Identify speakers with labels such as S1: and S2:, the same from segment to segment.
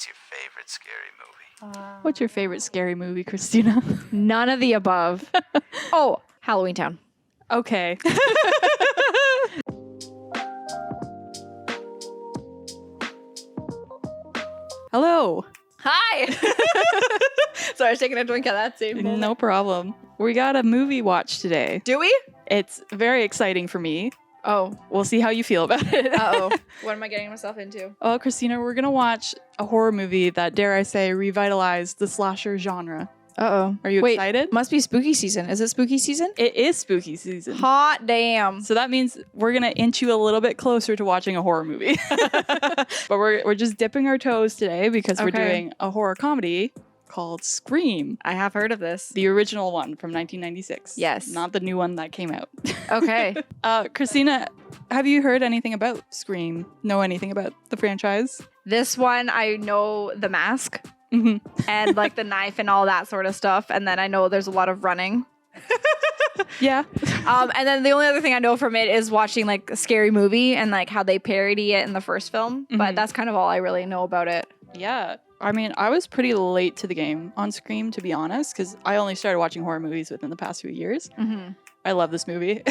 S1: What's your favorite scary movie?
S2: What's your favorite scary movie, Christina?
S3: None of the above. Oh, Halloween Town.
S2: Okay. Hello.
S3: Hi. Sorry, I was taking a drink at that same moment.
S2: No problem. We got a movie watch today.
S3: Do we?
S2: It's very exciting for me.
S3: Oh.
S2: We'll see how you feel about it.
S3: Uh-oh. What am I getting myself into?
S2: Well, Christina, we're going to watch a horror movie that, dare I say, revitalized the slasher genre.
S3: Uh-oh.
S2: Are you excited?
S3: Must be spooky season. Is it spooky season?
S2: It is spooky season.
S3: Hot damn.
S2: So that means we're going to inch you a little bit closer to watching a horror movie. But we're just dipping our toes today because we're doing a horror comedy called Scream.
S3: I have heard of this.
S2: The original one from 1996.
S3: Yes.
S2: Not the new one that came out.
S3: Okay.
S2: Christina, have you heard anything about Scream? Know anything about the franchise?
S3: This one, I know the mask and like the knife and all that sort of stuff. And then I know there's a lot of running.
S2: Yeah.
S3: And then the only other thing I know from it is watching like a scary movie and like how they parody it in the first film. But that's kind of all I really know about it.
S2: Yeah. I mean, I was pretty late to the game on Scream, to be honest, because I only started watching horror movies within the past few years. I love this movie.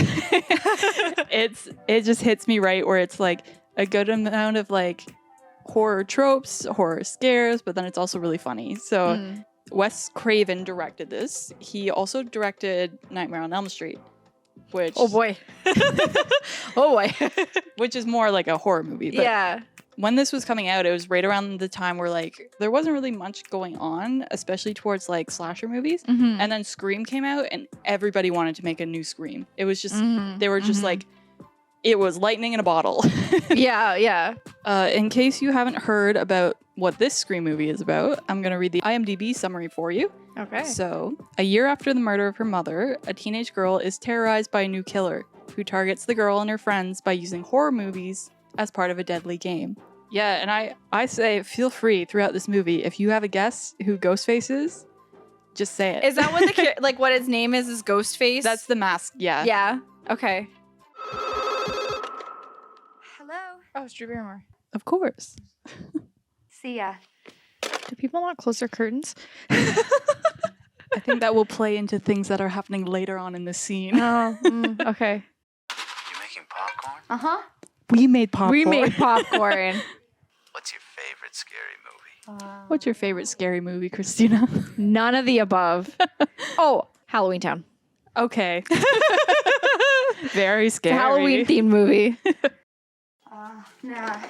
S2: It just hits me right where it's like a good amount of like horror tropes, horror scares, but then it's also really funny. So Wes Craven directed this. He also directed Nightmare on Elm Street, which
S3: Oh boy. Oh boy.
S2: which is more like a horror movie. But
S3: Yeah.
S2: when this was coming out, it was right around the time where like there wasn't really much going on, especially towards like slasher movies. And then Scream came out and everybody wanted to make a new Scream. It was just, they were just like, it was lightning in a bottle.
S3: Yeah.
S2: In case you haven't heard about what this Scream movie is about, I'm going to read the IMDb summary for you.
S3: Okay.
S2: So, a year after the murder of her mother, a teenage girl is terrorized by a new killer who targets the girl and her friends by using horror movies as part of a deadly game. Yeah, and I say feel free throughout this movie. If you have a guess who Ghostface is, just say it.
S3: Is that what the like what his name is Ghostface?
S2: That's the mask, yeah.
S3: Yeah. Okay.
S4: Hello.
S3: Oh, it's Drew Barrymore.
S2: Of course.
S4: See ya.
S3: Do people not close their curtains?
S2: I think that will play into things that are happening later on in the scene.
S3: Oh, okay.
S1: You making popcorn?
S4: Uh-huh.
S2: We made popcorn.
S3: We made popcorn.
S1: What's your favorite scary movie?
S2: What's your favorite scary movie, Christina?
S3: None of the above. Oh, Halloween Town.
S2: Okay. Very scary.
S3: Halloween themed movie.
S4: Nah.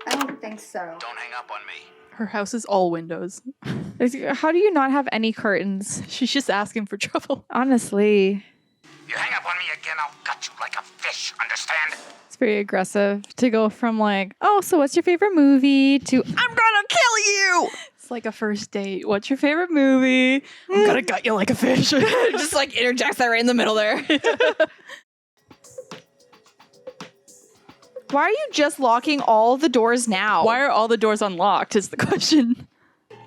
S4: I don't think so.
S1: Don't hang up on me.
S2: Her house is all windows.
S3: How do you not have any curtains?
S2: She's just asking for trouble.
S3: Honestly.
S1: You hang up on me again, I'll gut you like a fish, understand?
S3: It's very aggressive to go from like, oh, so what's your favorite movie to I'm gonna kill you.
S2: It's like a first date. What's your favorite movie? I'm gonna gut you like a fish.
S3: Just like interjects that right in the middle there. Why are you just locking all the doors now?
S2: Why are all the doors unlocked is the question.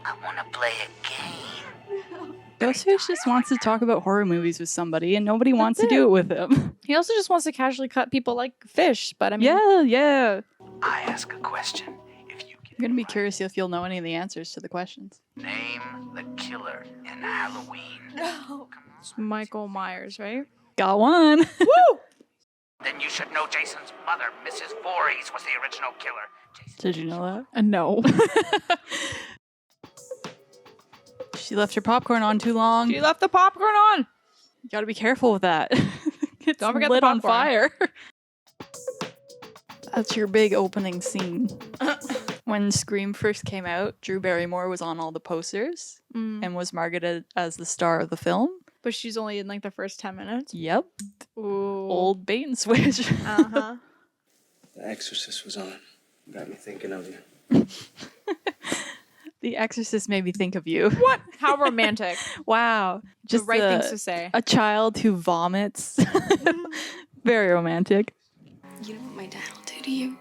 S1: I want to play a game.
S2: Ghostface just wants to talk about horror movies with somebody and nobody wants to do it with him.
S3: He also just wants to casually cut people like fish, but I mean...
S2: Yeah.
S1: I ask a question. If you
S2: I'm gonna be curious if you'll know any of the answers to the questions.
S1: name the killer in Halloween. No.
S3: It's Michael Myers, right?
S2: Got one.
S3: Woo!
S1: Then you should know Jason's mother, Mrs. Voorhees, was the original killer. Jason.
S2: Did you know
S3: No.
S2: that? She left her popcorn on too long.
S3: You left the popcorn on.
S2: You gotta be careful with that. It's
S3: Don't forget the
S2: lit on
S3: popcorn.
S2: fire. That's your big opening scene. When Scream first came out, Drew Barrymore was on all the posters and was marketed as the star of the film.
S3: But she's only in like the first 10 minutes.
S2: Yep.
S3: Ooh.
S2: Old bait and switch.
S3: Uh-huh.
S5: The Exorcist was on. Got me thinking of you.
S2: The Exorcist made me think of you.
S3: What? How romantic.
S2: Wow. Just
S3: the right things to say.
S2: A child who vomits. Very romantic.
S4: You know what my dad will do to you?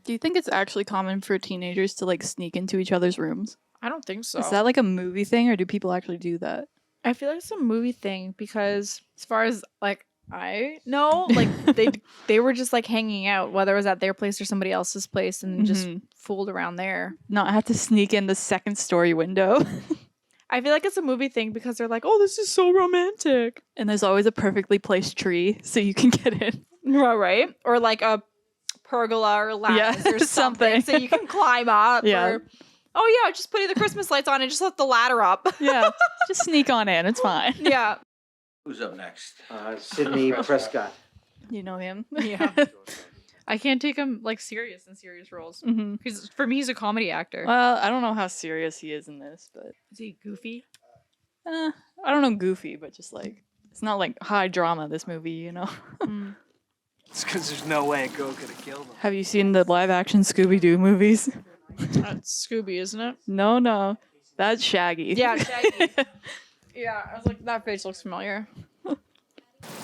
S2: Do you think it's actually common for teenagers to like sneak into each other's rooms?
S3: I don't think so.
S2: Is that like a movie thing or do people actually do that?
S3: I feel like it's a movie thing because as far as like I no, like they were just like hanging out, whether it was at their place or somebody else's place, and just fooled around there.
S2: Not have to sneak in the second story window.
S3: I feel like it's a movie thing because they're like, oh, this is so romantic.
S2: And there's always a perfectly placed tree so you can get in.
S3: Right? Or like a pergola or lattice or something so you can climb up.
S2: Yeah.
S3: Or, oh yeah, just putting the Christmas lights on and just let the ladder up.
S2: Yeah. Just sneak on in. It's fine.
S3: Yeah.
S5: Who's up next? Sydney Prescott.
S2: You know him.
S3: Yeah. I can't take him like serious in serious roles. Because for me, he's a comedy actor.
S2: Well, I don't know how serious he is in this, but
S3: Is he goofy?
S2: I don't know goofy, but just like it's not like high drama, this movie, you know.
S5: It's because there's no way a girl could have killed him.
S2: Have you seen the live action Scooby-Doo movies?
S3: That's Scooby, isn't it?
S2: No. That's Shaggy.
S3: Yeah, Shaggy. Yeah, I was like, that face looks familiar.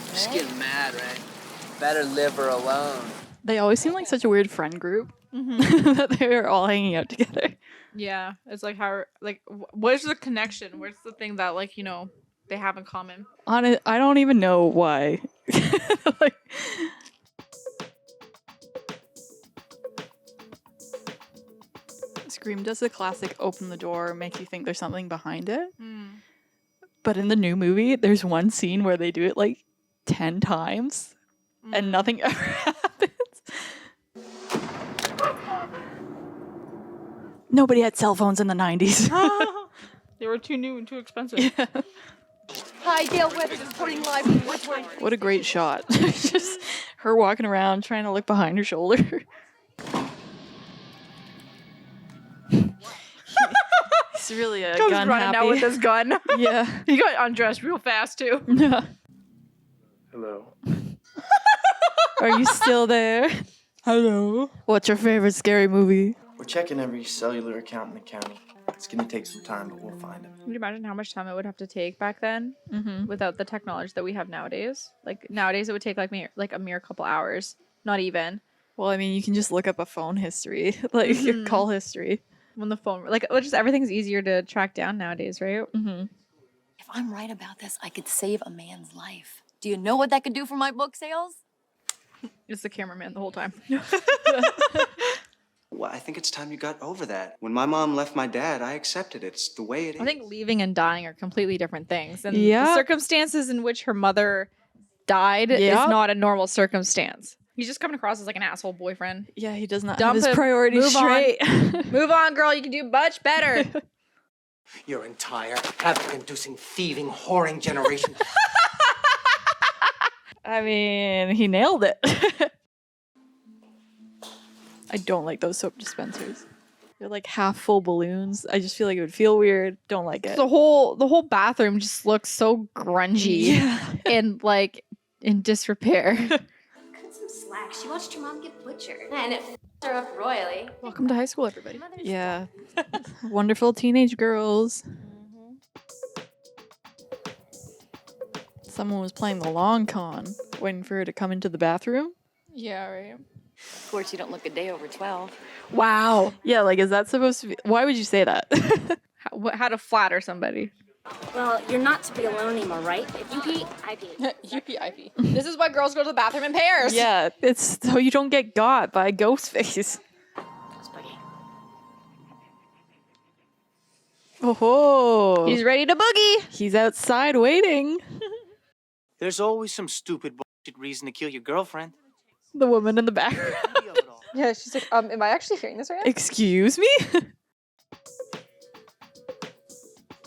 S6: Just getting mad, right? Better live her alone.
S2: They always seem like such a weird friend group that they're all hanging out together.
S3: Yeah, it's like how, like, where's the connection? Where's the thing that, like, you know, they have in common?
S2: I don't even know why. Like, Scream does the classic open the door, make you think there's something behind it. But in the new movie, there's one scene where they do it like 10 times and nothing ever happens. Nobody had cell phones in the 90s.
S3: They were too new and too expensive.
S2: Yeah.
S7: Hi, Dale Weathers reporting live from Woodward.
S2: What a great shot. Just her walking around trying to look behind her shoulder. He's really a
S3: Comes
S2: gun
S3: running
S2: happy.
S3: out with his gun.
S2: Yeah.
S3: He got undressed real fast, too.
S2: Yeah.
S5: Hello.
S2: Are you still there? Hello. What's your favorite scary movie?
S8: We're checking every cellular account in the county. It's gonna take some time, but we'll find him.
S3: Can you imagine how much time it would have to take back then without the technology that we have nowadays? Like, nowadays it would take like a mere couple hours. Not even.
S2: Well, I mean, you can just look up a phone history, like call history.
S3: When the phone, like, just everything's easier to track down nowadays, right?
S7: If I'm right about this, I could save a man's life. Do you know what that could do for my book sales?
S3: It's the cameraman the whole time.
S5: Well, I think it's time you got over that. When my mom left my dad, I accepted it. It's the way it is.
S3: I think leaving and dying are completely different things. And
S2: Yeah.
S3: the circumstances in which her mother died is
S2: Yeah.
S3: not a normal circumstance. He's just coming across as like an asshole boyfriend.
S2: Yeah, he does not
S3: Dump
S2: have his
S3: him.
S2: priorities
S3: Move on.
S2: straight.
S3: Move on, girl. You can do much better.
S6: Your entire havoc-inducing, thieving, whoring generation.
S2: I mean, he nailed it. I don't like those soap dispensers. They're like half full balloons. I just feel like it would feel weird. Don't like it.
S3: the whole bathroom just looks so grungy and like in disrepair.
S9: Cut some slack. She watched her mom get butchered. And it f***ed her up royally.
S3: Welcome to high school, everybody.
S9: Mother's
S2: Yeah. Wonderful teenage girls. Someone was playing the long con, waiting for her to come into the bathroom.
S3: Yeah, right.
S7: Of course, you don't look a day over 12.
S3: Wow.
S2: Yeah, like, is that supposed to be? Why would you say that?
S3: How to flatter somebody.
S9: Well, you're not to be alone anymore, right? If you pee, I pee.
S3: IP. This is why girls go to the bathroom in pairs.
S2: Yeah, it's so you don't get got by Ghostface.
S9: Ghost buggy.
S2: Oh,
S3: He's ready to boogie.
S2: he's outside waiting.
S6: There's always some stupid bullshit reason to kill your girlfriend.
S2: The woman in the background.
S3: Yeah, she's like, am I actually hearing this right now?
S2: Excuse me?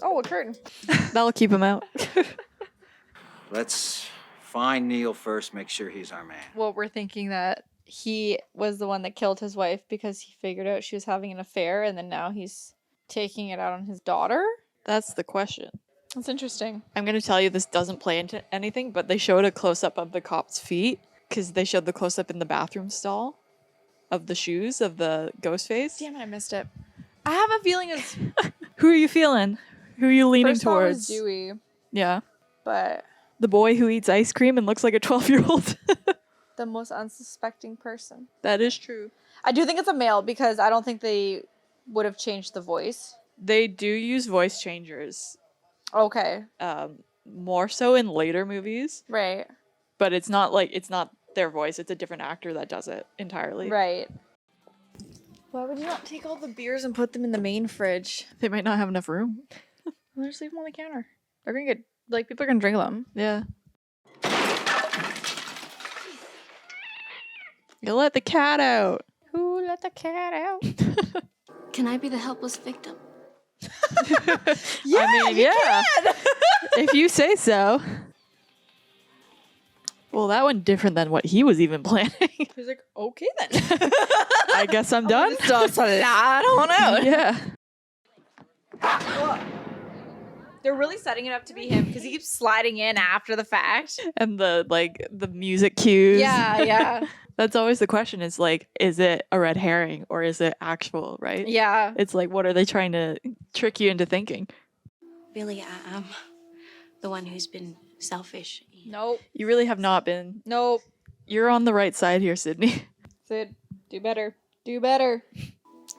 S3: Oh, a curtain.
S2: That'll keep him out.
S10: Let's find Neil first, make sure he's our man.
S3: Well, we're thinking that he was the one that killed his wife because he figured out she was having an affair, and then now he's taking it out on his daughter.
S2: That's the question.
S3: That's interesting.
S2: I'm going to tell you this doesn't play into anything, but they showed a close-up of the cop's feet because they showed the close-up in the bathroom stall of the shoes of the ghost face.
S3: Damn it, I missed it. I have a feeling it's
S2: Who are you feeling? Who are you leaning
S3: first thought it
S2: towards?
S3: was Dewey,
S2: Yeah.
S3: but
S2: The boy who eats ice cream and looks like a 12-year-old.
S3: the most unsuspecting person.
S2: That is true.
S3: I do think it's a male because I don't think they would have changed the voice.
S2: They do use voice changers,
S3: Okay,
S2: more so in later movies.
S3: right.
S2: but it's not their voice. It's a different actor that does it entirely.
S3: Right. Why would you not take all the beers and put them in the main fridge?
S2: They might not have enough room.
S3: Well, just leave them on the counter. They're gonna get people are gonna drink them.
S2: Yeah. You let the cat out.
S3: Who let the cat out?
S9: Can I be the helpless victim?
S2: Yeah, I mean, yeah. If you say so. Well, that went different than what he was even planning.
S3: He's like, okay then.
S2: I guess I'm done.
S3: Just slide on out.
S2: Yeah.
S3: They're really setting it up to be him because he keeps sliding in after the fact.
S2: And the music cues.
S3: Yeah.
S2: That's always the question is like, is it a red herring or is it actual, right?
S3: Yeah.
S2: It's like, what are they trying to trick you into thinking?
S9: Really, I'm the one who's been selfish.
S3: Nope.
S2: You really have not been.
S3: Nope.
S2: You're on the right side here, Sydney.
S3: Sid, do better. Do better.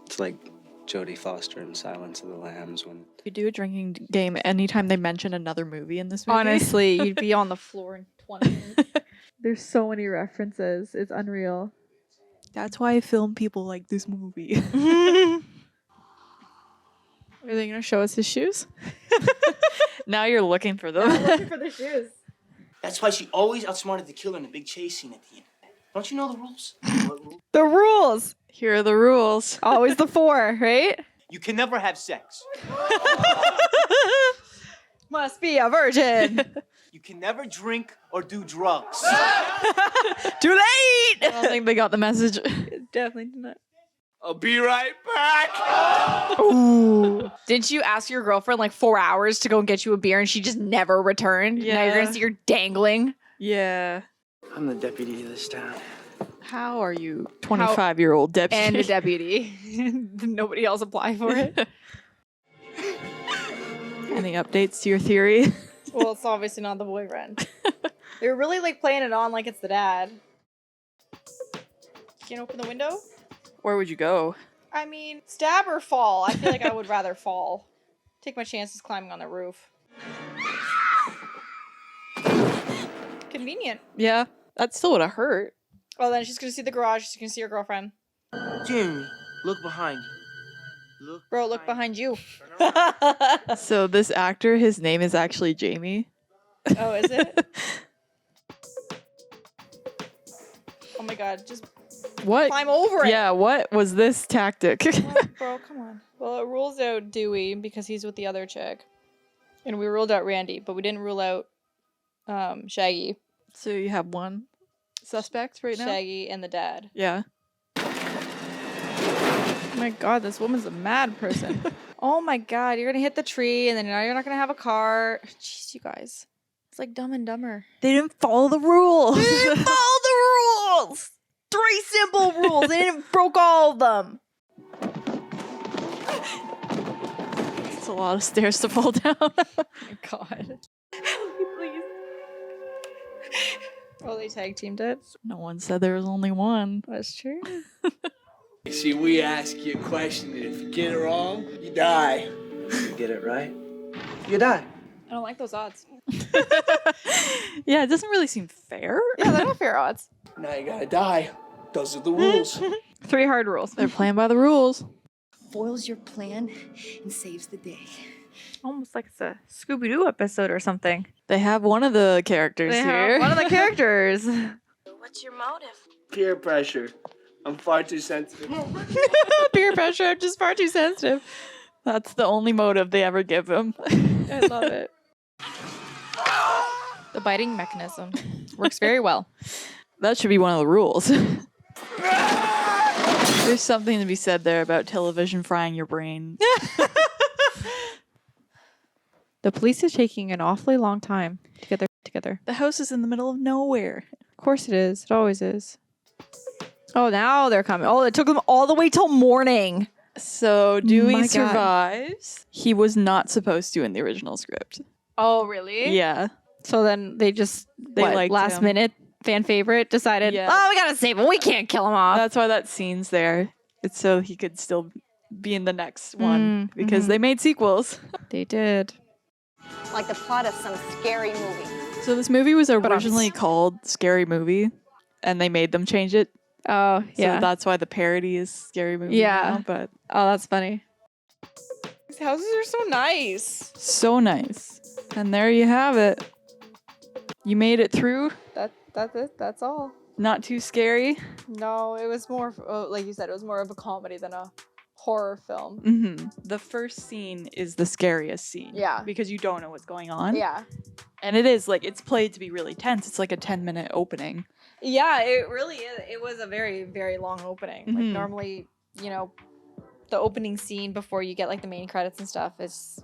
S5: It's like Jodie Foster in Silence of the Lambs when
S2: You do a drinking game anytime they mention another movie in this movie.
S3: Honestly, you'd be on the floor in 20 minutes. There's so many references. It's unreal.
S2: That's why film people like this movie.
S3: Are they going to show us his shoes?
S2: Now you're looking for them.
S3: I'm looking for the shoes.
S8: That's why she always outsmarted the killer in a big chase scene at the end. Don't you know the rules? What rules?
S3: The rules.
S2: Here are the rules.
S3: Always the 4, right?
S8: You can never have sex.
S3: Must be a virgin.
S8: You can never drink or do drugs.
S3: Too late.
S2: I don't think they got the message.
S3: Definitely not.
S8: I'll be right back.
S3: Ooh. Didn't you ask your girlfriend like 4 hours to go and get you a beer and she just never returned? Now you're going to see her dangling.
S2: Yeah.
S8: I'm the deputy of this town.
S2: How are you 25-year-old deputy?
S3: And a deputy. Nobody else apply for it.
S2: Any updates to your theory?
S3: Well, it's obviously not the boyfriend. They're really like playing it on like it's the dad. Can't open the window?
S2: Where would you go?
S3: I mean, stab or fall. I feel like I would rather fall. Take my chances climbing on the roof. Convenient.
S2: Yeah, that still would have hurt.
S3: Oh, then she's gonna see the garage. She's gonna see her girlfriend.
S8: Jamie, look behind you. Look.
S3: Bro, look behind you.
S2: So this actor, his name is actually Jamie.
S3: Oh, is it? Oh my god, just
S2: What?
S3: climb over it.
S2: Yeah, what was this tactic?
S3: Bro, come on. Well, it rules out Dewey because he's with the other chick. And we ruled out Randy, but we didn't rule out Shaggy.
S2: So you have one suspect right now?
S3: Shaggy and the dad.
S2: Yeah.
S3: Oh my god, this woman's a mad person. Oh my god, you're gonna hit the tree and then now you're not gonna have a car. Jeez, you guys. It's like Dumb and Dumber.
S2: They didn't follow the rules.
S3: They didn't follow the rules! 3 simple rules. They didn't broke all of them.
S2: It's a lot of stairs to fall down.
S3: Oh my god. Help me, please. Oh, they tag teamed it?
S2: No one said there was only one.
S3: That's true.
S6: See, we ask you a question, and if you get it wrong, you die.
S5: you get it right, you die.
S3: I don't like those odds.
S2: Yeah, it doesn't really seem fair.
S3: Yeah, they're not fair odds.
S6: Now you gotta die. Those are the rules.
S3: 3 hard rules.
S2: They're playing by the rules.
S7: Foils your plan and saves the day.
S3: Almost like it's a Scooby-Doo episode or something.
S2: They have one of the characters
S3: They
S2: here.
S3: have one of the characters.
S9: What's your motive?
S6: Peer pressure. I'm far too sensitive.
S2: Peer pressure. I'm just far too sensitive. That's the only motive they ever give him.
S3: I love it. The biting mechanism works very well.
S2: That should be one of the rules. There's something to be said there about television frying your brain.
S3: The police is taking an awfully long time to get their together.
S2: The house is in the middle of nowhere.
S3: Of course it is. It always is. Oh, now they're coming. Oh, it took them all the way till morning.
S2: So Dewey
S3: My God.
S2: survives. He was not supposed to in the original script.
S3: Oh, really?
S2: Yeah.
S3: So then they just,
S2: liked
S3: last
S2: him.
S3: minute fan favorite decided,
S2: Yeah.
S3: oh, we gotta save him. We can't kill him off.
S2: That's why that scene's there. It's so he could still be in the next one because they made sequels.
S3: They did.
S7: Like the plot of some scary movie.
S2: So this movie was
S3: I'm
S2: originally called Scary Movie, and they made them change it.
S3: Oh, yeah.
S2: So that's why the parody is Scary Movie
S3: Yeah.
S2: now, but
S3: Oh, that's funny. These houses are so nice.
S2: so nice. And there you have it. You made it through.
S3: That's it. That's all.
S2: Not too scary.
S3: No, it was more, like you said, it was more of a comedy than a horror film.
S2: Mm-hmm. The first scene is the scariest scene.
S3: Yeah.
S2: Because you don't know what's going on.
S3: Yeah.
S2: And it is, like, it's played to be really tense. It's like a 10-minute opening.
S3: Yeah, it really is. It was a very, very long opening. Like,
S2: Mhm.
S3: normally, you know, the opening scene before you get, like, the main credits and stuff is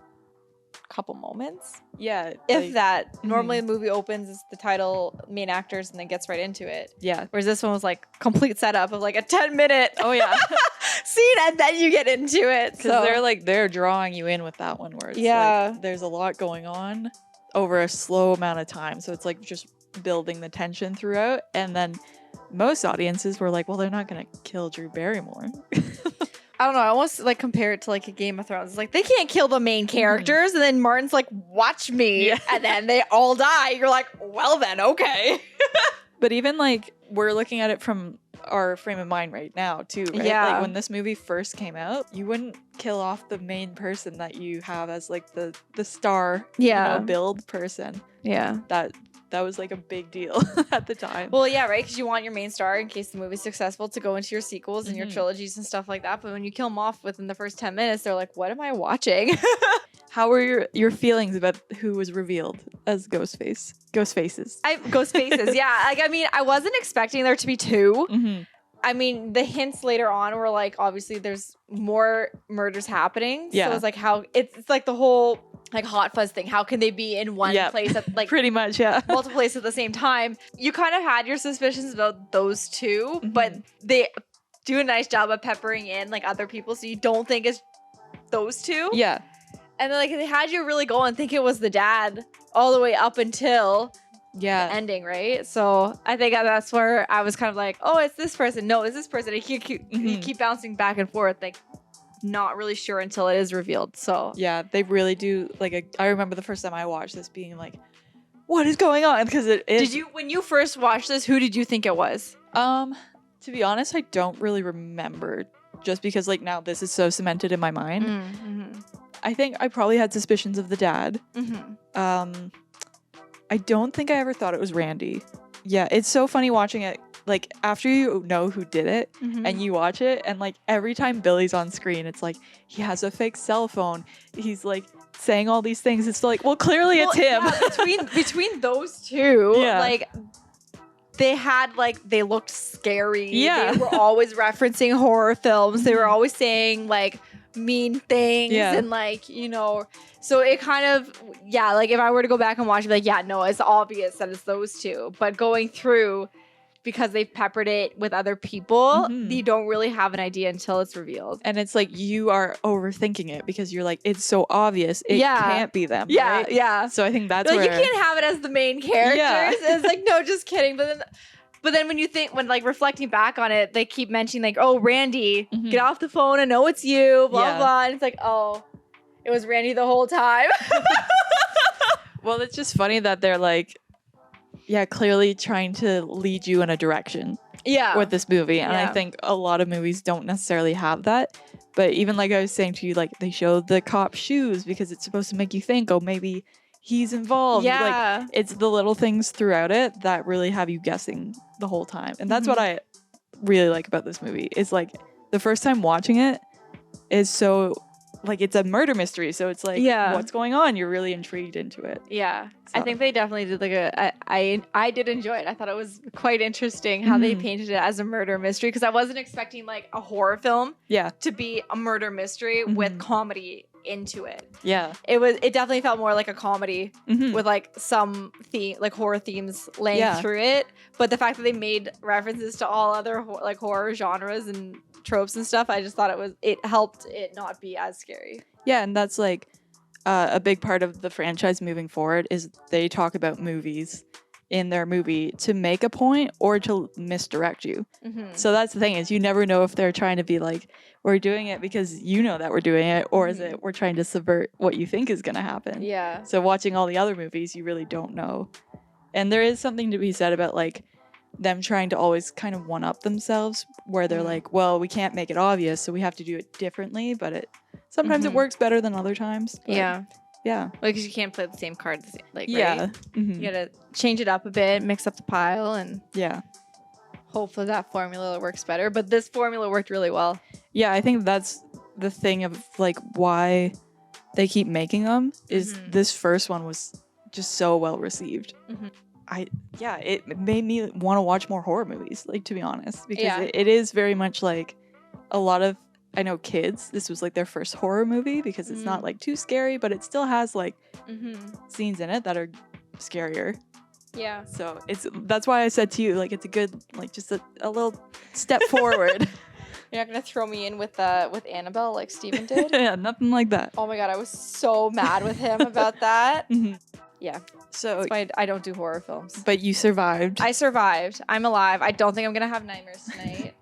S3: a couple moments.
S2: Yeah.
S3: If
S2: like-
S3: that. Normally, the movie opens, it's the title, main actors, and then gets right into it.
S2: Yeah.
S3: Whereas this one was, like, complete setup of, like, a 10-minute
S2: Oh, yeah.
S3: scene, and then you get into it.
S2: Because they're drawing you in with that one where it's
S3: Yeah.
S2: like, there's a lot going on over a slow amount of time. So it's like just building the tension throughout. And then most audiences were like, well, they're not going to kill Drew Barrymore.
S3: I don't know. I almost like compare it to like a Game of Thrones. It's like they can't kill the main characters, and then Martin's like, "Watch me,"
S2: Yeah.
S3: and then they all die. You're like, "Well, then, okay."
S2: But even like we're looking at it from our frame of mind right now too, right?
S3: Yeah.
S2: Like when this movie first came out, you wouldn't kill off the main person that you have as like the star,
S3: Yeah.
S2: build person.
S3: Yeah.
S2: That was like a big deal at the time.
S3: Well, yeah, right. Because you want your main star in case the movie's successful to go into your sequels and your
S2: Mhm.
S3: trilogies and stuff like that. But when you kill them off within the first 10 minutes, they're like, "What am I watching?"
S2: How were your feelings about who was revealed as Ghostface? Ghostfaces.
S3: Ghost faces. Yeah. Like, I mean, I wasn't expecting there to be two.
S2: Mm-hmm.
S3: I mean, the hints later on were like, obviously, there's more murders happening.
S2: Yeah.
S3: So it's like how it's like the whole like hot fuzz thing. How can they be in one
S2: Yep.
S3: place at like
S2: Pretty much, yeah.
S3: multiple places at the same time? You kind of had your suspicions about those 2, but they do a nice job of peppering in like other people, so you don't think it's those 2.
S2: Yeah.
S3: And then like they had you really go and think it was the dad all the way up until
S2: Yeah.
S3: ending, right? So I think that's where I was kind of like, oh, it's this person. No, it's this person. And you keep bouncing back and forth, like not really sure until it is revealed. So
S2: Yeah, they really do. I remember the first time I watched this being like, what is going on? Because it is.
S3: when you first watched this, who did you think it was?
S2: To be honest, I don't really remember just because like now this is so cemented in my mind.
S3: Mm-hmm.
S2: I think I probably had suspicions of the dad.
S3: Mm-hmm.
S2: I don't think I ever thought it was Randy. Yeah, it's so funny watching it. Like after you know who did it
S3: Mm-hmm.
S2: and you watch it, and like every time Billy's on screen, it's like he has a fake cell phone. He's like saying all these things. It's like, well, clearly it's him.
S3: Yeah, between those two,
S2: Yeah.
S3: like they looked scary.
S2: Yeah.
S3: They were always referencing horror films. They were always saying like mean things
S2: Yeah.
S3: and like, so it kind of, yeah, like if I were to go back and watch it, like, yeah, no, it's obvious that it's those 2. But going through, because they've peppered it with other people,
S2: Mhm.
S3: you don't really have an idea until it's revealed.
S2: And it's like you are overthinking it because you're like, it's so obvious. It
S3: Yeah.
S2: can't be them.
S3: Yeah,
S2: right?
S3: yeah.
S2: So I think that's
S3: Like,
S2: where
S3: you can't have it as the main characters.
S2: Yeah.
S3: It's like, no, just kidding. But then when like reflecting back on it, they keep mentioning like, oh, Randy,
S2: Mhm.
S3: get off the phone. I know it's you, blah,
S2: Yeah.
S3: blah. And it's like, oh, it was Randy the whole time.
S2: Well, it's just funny that they're like, yeah, clearly trying to lead you in a direction
S3: Yeah.
S2: with this movie. And I
S3: Yeah.
S2: think a lot of movies don't necessarily have that. But even like I was saying to you, like they showed the cop's shoes because it's supposed to make you think, oh, maybe he's involved.
S3: Yeah.
S2: Like it's the little things throughout it that really have you guessing the whole time. And that's what I really like about this movie is like the first time watching it is so like it's a murder mystery. So it's like,
S3: Yeah.
S2: what's going on? You're really intrigued into it.
S3: Yeah. I
S2: So-
S3: think they definitely did like I did enjoy it. I thought it was quite interesting how they
S2: Mhm.
S3: painted it as a murder mystery because I wasn't expecting like a horror film
S2: Yeah.
S3: to be a murder mystery with
S2: Mhm.
S3: comedy into it.
S2: Yeah.
S3: It definitely felt more like a comedy
S2: Mhm.
S3: with like some like horror themes laying
S2: Yeah.
S3: through it, but the fact that they made references to all other like horror genres and tropes and stuff, I just thought it helped it not be as scary.
S2: Yeah, and that's like a big part of the franchise moving forward is they talk about movies in their movie to make a point or to misdirect you.
S3: Mm-hmm.
S2: So that's the thing is you never know if they're trying to be like, we're doing it because you know that we're doing it, or is it we're trying to subvert what you think is going to happen.
S3: Yeah.
S2: So watching all the other movies, you really don't know And there is something to be said about like them trying to always kind of one up themselves, where they're like, well, we can't make it obvious, so we have to do it differently. But it sometimes it works better than other times. But
S3: Yeah.
S2: Yeah.
S3: Like, 'cause you can't play the same card, like,
S2: Yeah.
S3: right?
S2: Mhm.
S3: You gotta change it up a bit, mix up the pile, and
S2: Yeah.
S3: hopefully that formula works better. But this formula worked really well.
S2: Yeah, I think that's the thing of like why they keep making them is this first one was just so well received. It made me want to watch more horror movies, like, to be honest, because it is very much like a lot of, I know kids, this was like their first horror movie because it's not like too scary, but it still has like scenes in it that are scarier.
S3: Yeah.
S2: So that's why I said to you, like, it's a good, like, just a little step forward.
S3: You're not gonna throw me in with Annabelle like Steven did?
S2: Yeah, nothing like that.
S3: Oh my god, I was so mad with him about that. Yeah.
S2: So
S3: That's why I don't do horror films.
S2: but you survived.
S3: I survived. I'm alive. I don't think I'm gonna have nightmares tonight.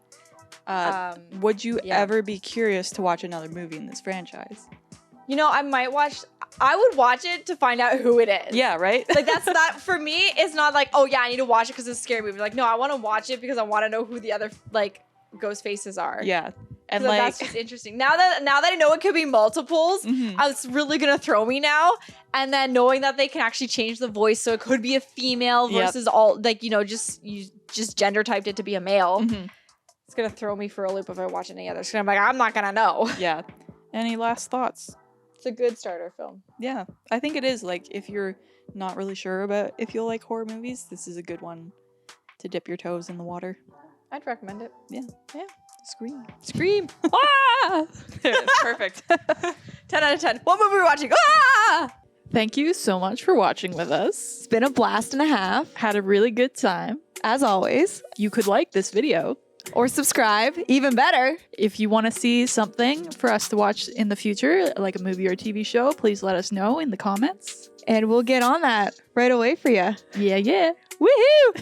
S2: Would you ever be curious to watch another movie in this franchise?
S3: You know, I would watch it to find out who it is.
S2: Yeah, right?
S3: Like, that for me, it's not like, oh yeah, I need to watch it because it's a scary movie. Like, no, I want to watch it because I want to know who the other, like, ghost faces are.
S2: Yeah. And
S3: So
S2: like
S3: that's just interesting. Now that I know it could be multiples, it's really gonna throw me now. And then knowing that they can actually change the voice, so it could be a female versus all, like, you know, just gender typed it to be a male. It's gonna throw me for a loop if I watch any others. I'm like, I'm not gonna know.
S2: Yeah. Any last thoughts?
S3: It's a good starter film.
S2: Yeah. I think it is, like, if you're not really sure about if you'll like horror movies, this is a good one to dip your toes in the water.
S3: I'd recommend it.
S2: Yeah. Yeah.
S3: Scream. Ah!
S2: Perfect.
S3: 10 out of 10. What movie are we watching? Ah!
S2: Thank you so much for watching with us.
S3: It's been a blast and a half.
S2: Had a really good time.
S3: As always.
S2: You could like this video.
S3: Or subscribe. Even better.
S2: If you want to see something for us to watch in the future, like a movie or TV show, please let us know in the comments.
S3: And we'll get on that right away for you.
S2: Yeah, yeah.
S3: Woohoo!